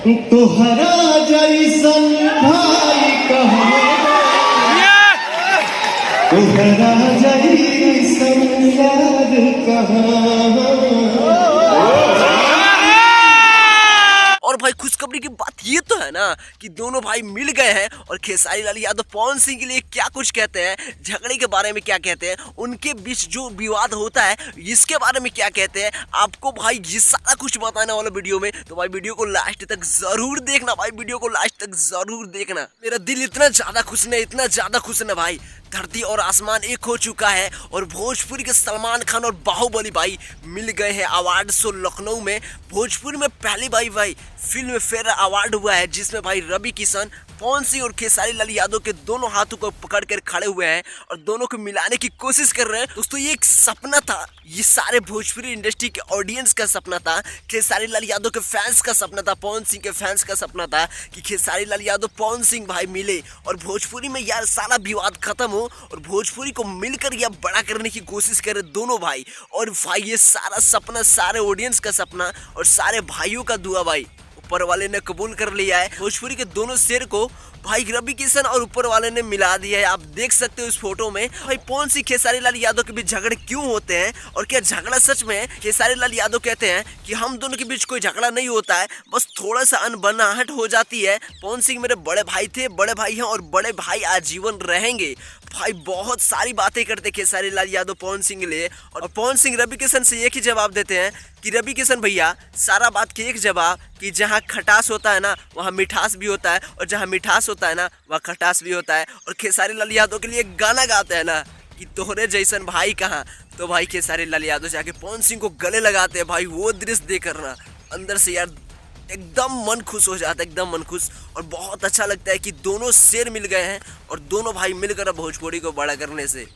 तोहरा जैसन भाई कहले तोहरा जैसन यार कहाँ। और भाई खुशखबरी की बात ये तो है ना कि दोनों भाई मिल गए हैं और खेसारी लाल यादव पवन सिंह के लिए क्या कुछ कहते हैं, झगड़े के बारे में क्या कहते हैं, उनके बीच जो विवाद होता है इसके बारे में क्या कहते हैं, आपको भाई ये सारा कुछ बताने वाला वीडियो में। तो भाई वीडियो को लास्ट तक जरूर देखना, भाई वीडियो को लास्ट तक जरूर देखना। मेरा दिल इतना ज्यादा खुश है, इतना ज्यादा खुश है भाई, धरती और आसमान एक हो चुका है और भोजपुरी के सलमान खान और बाहुबली भाई मिल गए हैं अवार्ड शो लखनऊ में। भोजपुरी में पहली भाई फिल्म फेयर अवार्ड हुआ है जिसमें भाई रवि किशन, पवन सिंह और खेसारी लाल यादव के दोनों हाथों को पकड़ कर खड़े हुए हैं और दोनों को मिलाने की कोशिश कर रहे हैं। दोस्तों ये एक सपना था, ये सारे भोजपुरी इंडस्ट्री के ऑडियंस का सपना था, खेसारी लाल यादव के फैंस का सपना था, पवन सिंह के फैंस का सपना था कि खेसारी लाल यादव पवन सिंह भाई मिले और भोजपुरी में यार सारा विवाद खत्म हो और भोजपुरी को मिलकर या बड़ा करने की कोशिश करे दोनों भाई। और भाई ये सारा सपना सारे ऑडियंस का सपना और सारे भाइयों का दुआ भाई ऊपर वाले ने कबूल कर लिया है। भोजपुरी के दोनों शेर को भाई रवि किशन और ऊपर वाले ने मिला दिया है। आप देख सकते हो इस फोटो में भाई पवन सिंह खेसारी लाल यादव के बीच झगड़े क्यों होते हैं और क्या झगड़ा सच में है। खेसारी लाल यादव कहते हैं कि हम दोनों के बीच कोई झगड़ा नहीं होता है, बस थोड़ा सा अनबनाहट हो जाती है। पवन सिंह मेरे बड़े भाई थे, बड़े भाई हैं और बड़े भाई आजीवन रहेंगे। भाई बहुत सारी बातें करते खेसारी लाल यादव पवन सिंह के लिए और पवन सिंह रवि किशन से एक ही जवाब देते हैं कि रवि किशन भैया सारा बात की एक जवाब कि जहाँ खटास होता है ना वहाँ मिठास भी होता है और जहाँ मिठास होता है ना वहाँ खटास भी होता है। और खेसारी लाल यादव के लिए गाना गाते हैं ना कि तोहरे जैसन भाई कहाँ, तो भाई खेसारी लाल यादव जाके पवन सिंह को गले लगाते हैं। भाई वो दृश्य देख कर ना अंदर से यार एकदम मन खुश हो जाता है, एकदम मन खुश और बहुत अच्छा लगता है कि दोनों शेर मिल गए हैं और दोनों भाई मिलकर अब भोजपुरी को बड़ा करने से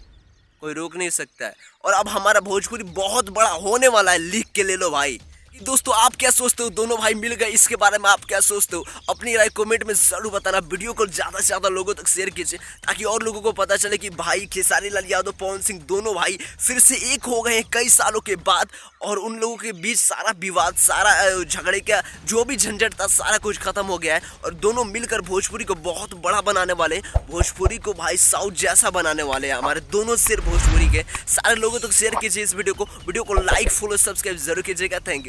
कोई रोक नहीं सकता है। और अब हमारा भोजपुरी बहुत बड़ा होने वाला है, लिख के ले लो भाई। दोस्तों आप क्या सोचते हो, दोनों भाई मिल गए इसके बारे में आप क्या सोचते हो, अपनी राय कमेंट में जरूर बताना। वीडियो को ज़्यादा से ज़्यादा लोगों तक शेयर कीजिए ताकि और लोगों को पता चले कि भाई खेसारी लाल यादव पवन सिंह दोनों भाई फिर से एक हो गए हैं कई सालों के बाद और उन लोगों के बीच सारा विवाद, सारा झगड़े का जो भी झंझट था सारा कुछ खत्म हो गया है और दोनों मिलकर भोजपुरी को बहुत बड़ा बनाने वाले, भोजपुरी को भाई साउथ जैसा बनाने वाले हैं। हमारे दोनों शेर भोजपुरी के सारे लोगों तक शेयर कीजिए इस वीडियो को लाइक फॉलो सब्सक्राइब जरूर कीजिएगा। Thank you.